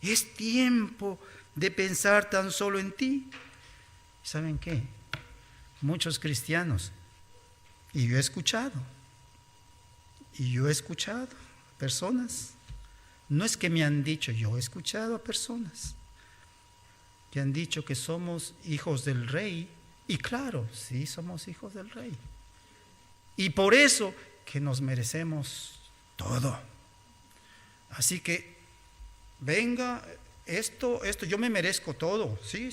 ¿Es tiempo de pensar tan solo en ti? ¿Saben qué? Muchos cristianos, y yo he escuchado personas, no es que me han dicho, yo he escuchado a personas que han dicho que somos hijos del rey, y claro, sí somos hijos del rey, y por eso que nos merecemos todo. Así que venga, esto, yo me merezco todo, sí,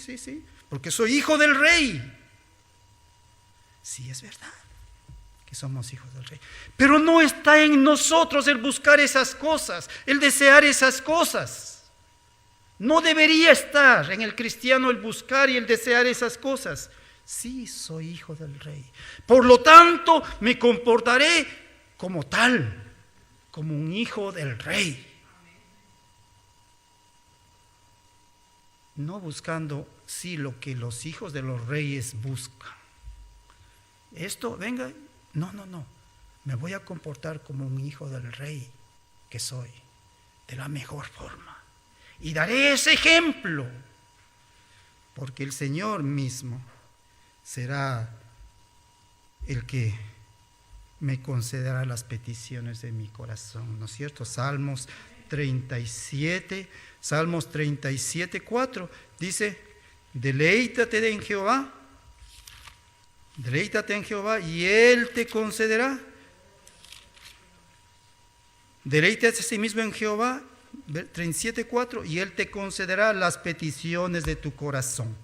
porque soy hijo del rey. Sí, es verdad que somos hijos del rey, pero no está en nosotros el buscar esas cosas, el desear esas cosas. No debería estar en el cristiano el buscar y el desear esas cosas. Sí, soy hijo del rey, por lo tanto me comportaré como tal, como un hijo del rey. No buscando, sí, lo que los hijos de los reyes buscan. Esto, venga, no. Me voy a comportar como un hijo del rey que soy, de la mejor forma. Y daré ese ejemplo, porque el Señor mismo será el que me concederá las peticiones de mi corazón, ¿no es cierto? Salmos 37, 4, dice, deleítate en Jehová y Él te concederá. Deleítate a sí mismo en Jehová, 37:4, y Él te concederá las peticiones de tu corazón.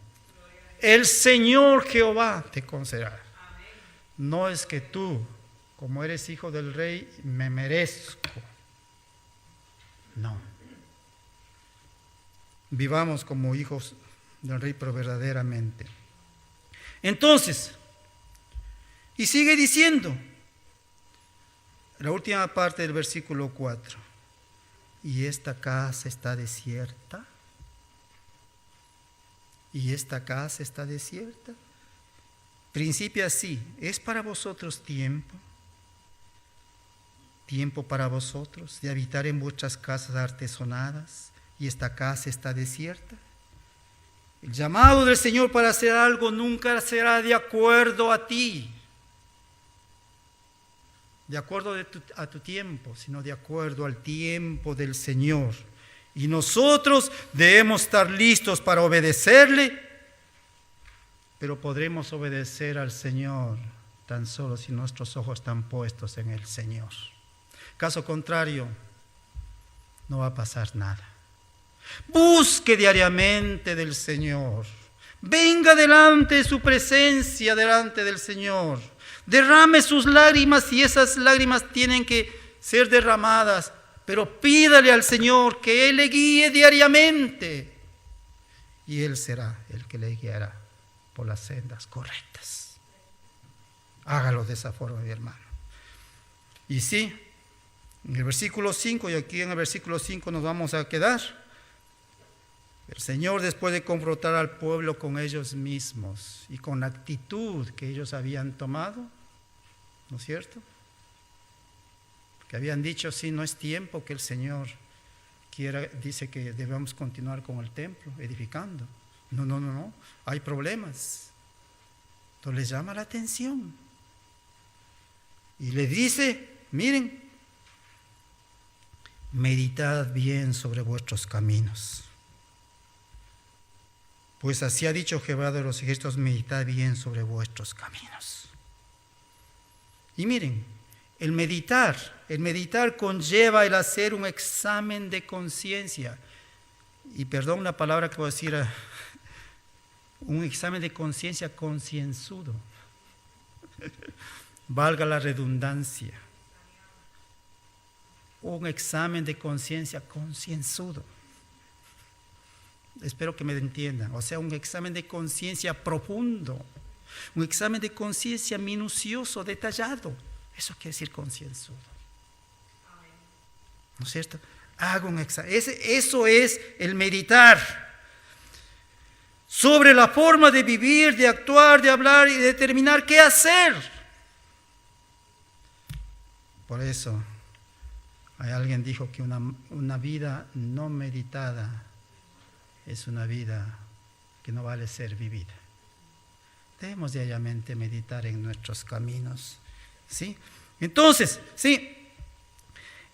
El Señor Jehová te concederá. No es que tú, como eres hijo del rey, me merezco. No. Vivamos como hijos del rey, pero verdaderamente. Entonces, y sigue diciendo, la última parte del versículo 4, ¿y esta casa está desierta? ¿Y esta casa está desierta? Principia así, ¿es para vosotros tiempo para vosotros de habitar en vuestras casas artesonadas, y esta casa está desierta? El llamado del Señor para hacer algo nunca será de acuerdo a ti, de acuerdo a tu tiempo, sino de acuerdo al tiempo del Señor. Y nosotros debemos estar listos para obedecerle, pero podremos obedecer al Señor tan solo si nuestros ojos están puestos en el Señor. Caso contrario, no va a pasar nada. Busque diariamente del Señor. Venga delante de su presencia, delante del Señor. Derrame sus lágrimas, y esas lágrimas tienen que ser derramadas, pero pídale al Señor que Él le guíe diariamente, y Él será el que le guiará por las sendas correctas. Hágalo de esa forma, mi hermano. Y sí, en el versículo 5, y aquí en el versículo 5 nos vamos a quedar. El Señor, después de confrontar al pueblo con ellos mismos y con la actitud que ellos habían tomado, ¿no es cierto? Que habían dicho, sí, no es tiempo que el Señor quiera, dice que debemos continuar con el templo, edificando. No, hay problemas. Entonces les llama la atención. Y le dice, miren, meditad bien sobre vuestros caminos. Pues así ha dicho Jehová de los ejércitos, meditad bien sobre vuestros caminos. Y miren, el meditar conlleva el hacer un examen de conciencia. Y perdón la palabra que voy a decir, un examen de conciencia concienzudo. Valga la redundancia. Un examen de conciencia concienzudo. Espero que me entiendan. O sea, un examen de conciencia profundo. Un examen de conciencia minucioso, detallado. Eso quiere decir concienzudo. ¿No es cierto? Hago un examen. Eso es el meditar sobre la forma de vivir, de actuar, de hablar y de determinar qué hacer. Por eso, alguien dijo que una vida no meditada es una vida que no vale ser vivida. Debemos diariamente meditar en nuestros caminos, ¿sí? Entonces, sí,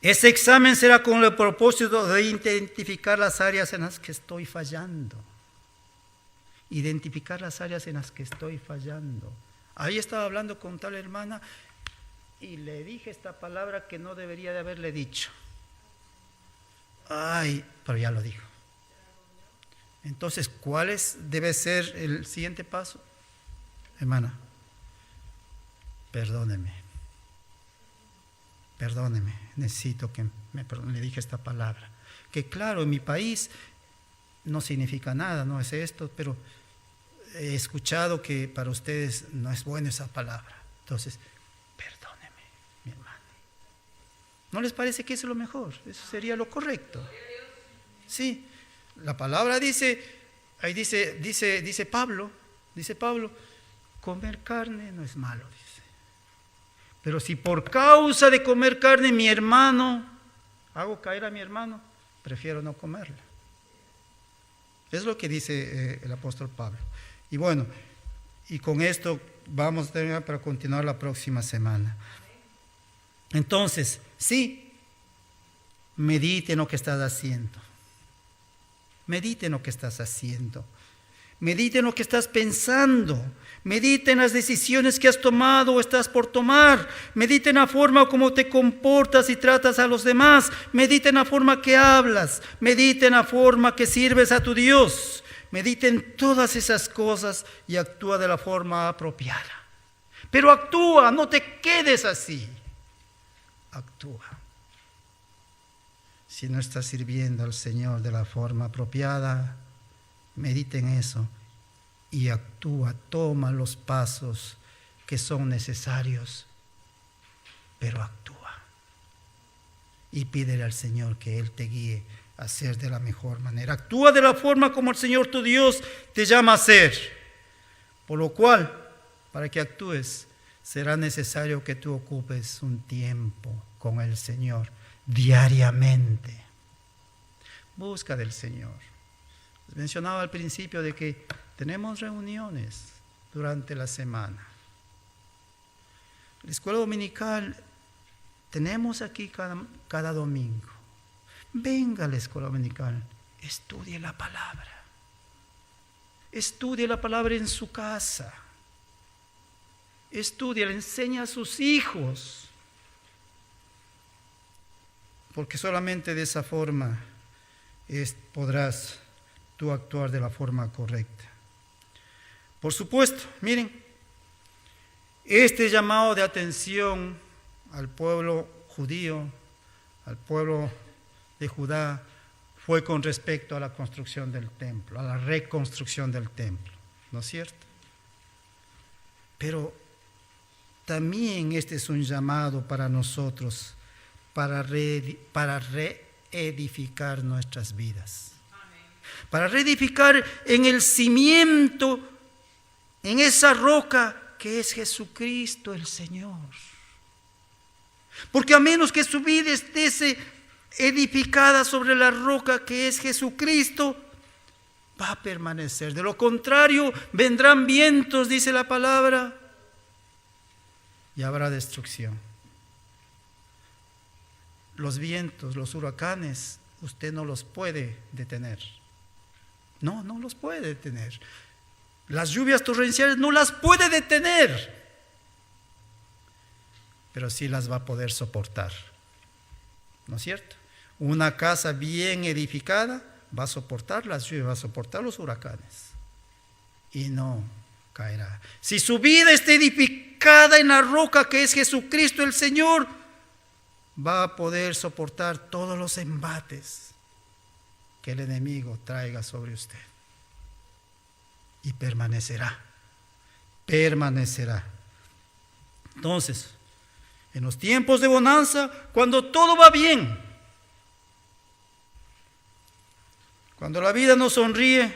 ese examen será con el propósito de identificar las áreas en las que estoy fallando. Identificar las áreas en las que estoy fallando. Ahí estaba hablando con tal hermana y le dije esta palabra que no debería de haberle dicho. Ay, pero ya lo dijo. Entonces, ¿cuál debe ser el siguiente paso? Hermana, perdóneme, necesito que me perdone. Le dije esta palabra, que claro, en mi país no significa nada, no es esto, pero he escuchado que para ustedes no es buena esa palabra. Entonces, perdóneme, mi hermana. ¿No les parece que eso es lo mejor? Eso sería lo correcto. Sí. La palabra dice, ahí dice Pablo, comer carne no es malo, dice. Pero si por causa de comer carne mi hermano, hago caer a mi hermano, prefiero no comerla. Es lo que dice el apóstol Pablo. Y bueno, y con esto vamos a terminar para continuar la próxima semana. Entonces, sí, medite en lo que estás haciendo. Medite en lo que estás haciendo. Medite en lo que estás pensando. Medite en las decisiones que has tomado o estás por tomar. Medite en la forma como te comportas y tratas a los demás. Medite en la forma que hablas. Medite en la forma que sirves a tu Dios. Medite en todas esas cosas y actúa de la forma apropiada. Pero actúa, no te quedes así. Actúa. Si no estás sirviendo al Señor de la forma apropiada, medita en eso y actúa, toma los pasos que son necesarios, pero actúa. Y pídele al Señor que Él te guíe a hacer de la mejor manera. Actúa de la forma como el Señor tu Dios te llama a hacer. Por lo cual, para que actúes, será necesario que tú ocupes un tiempo con el Señor diariamente. Busca del Señor. Les mencionaba al principio de que tenemos reuniones durante la semana. La escuela dominical tenemos aquí cada domingo. Venga a la escuela dominical, estudie la palabra. Estudie la palabra en su casa. Estudie, le enseña a sus hijos. Porque solamente de esa forma podrás tú actuar de la forma correcta. Por supuesto, miren, este llamado de atención al pueblo judío, al pueblo de Judá, fue con respecto a la construcción del templo, a la reconstrucción del templo, ¿no es cierto? Pero también este es un llamado para nosotros, para reedificar nuestras vidas. Amén. Para reedificar en el cimiento, en esa roca que es Jesucristo el Señor. Porque a menos que su vida esté edificada sobre la roca que es Jesucristo, va a permanecer. De lo contrario, vendrán vientos, dice la palabra, y habrá destrucción. Los vientos, los huracanes, usted no los puede detener. No los puede detener. Las lluvias torrenciales no las puede detener. Pero sí las va a poder soportar. ¿No es cierto? Una casa bien edificada va a soportar las lluvias, va a soportar los huracanes. Y no caerá. Si su vida está edificada en la roca que es Jesucristo el Señor, va a poder soportar todos los embates que el enemigo traiga sobre usted. Y permanecerá. Entonces, en los tiempos de bonanza, cuando todo va bien, cuando la vida nos sonríe,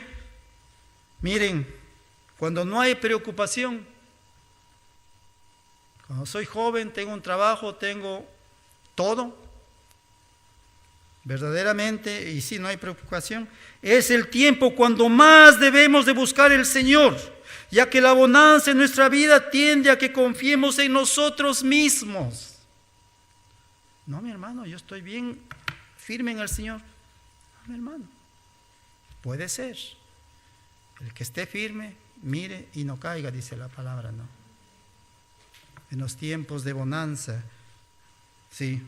miren, cuando no hay preocupación, cuando soy joven, tengo un trabajo, tengo todo, verdaderamente, y si no hay preocupación, es el tiempo cuando más debemos de buscar el Señor, ya que la bonanza en nuestra vida tiende a que confiemos en nosotros mismos. No, mi hermano, yo estoy bien firme en el Señor. No, mi hermano, puede ser. El que esté firme, mire y no caiga, dice la palabra, ¿no? En los tiempos de bonanza, sí,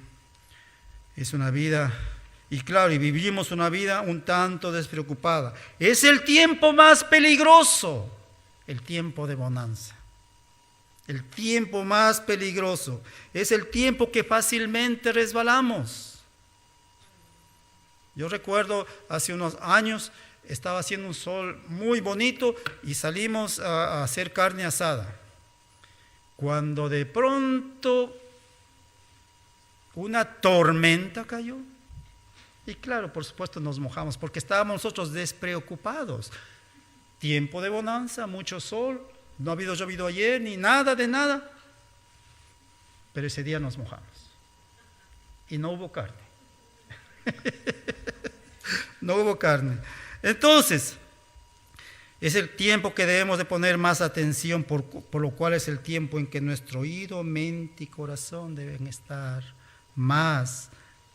es una vida, y claro, y vivimos una vida un tanto despreocupada. Es el tiempo más peligroso, el tiempo de bonanza. El tiempo más peligroso. Es el tiempo que fácilmente resbalamos. Yo recuerdo hace unos años, estaba haciendo un sol muy bonito y salimos a hacer carne asada. Cuando de pronto una tormenta cayó. Y claro, por supuesto nos mojamos porque estábamos nosotros despreocupados. Tiempo de bonanza, mucho sol, no ha habido llovido ayer ni nada de nada. Pero ese día nos mojamos. Y no hubo carne. No hubo carne. Entonces, Es el tiempo que debemos de poner más atención, por lo cual es el tiempo en que nuestro oído, mente y corazón deben estar más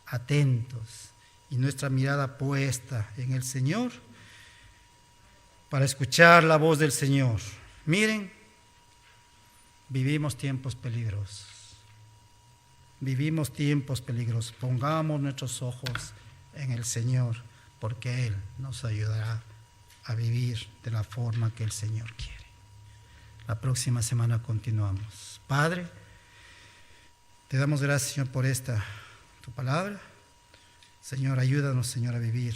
atentos y nuestra mirada puesta en el Señor para escuchar la voz del Señor. Miren, vivimos tiempos peligrosos. Vivimos tiempos peligrosos. Pongamos nuestros ojos en el Señor, porque Él nos ayudará a vivir de la forma que el Señor quiere. La próxima semana continuamos. Padre, te damos gracias, Señor, por tu palabra. Señor, ayúdanos, Señor, a vivir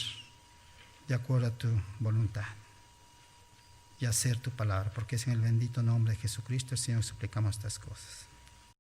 de acuerdo a tu voluntad y a hacer tu palabra, porque es en el bendito nombre de Jesucristo, Señor, suplicamos estas cosas.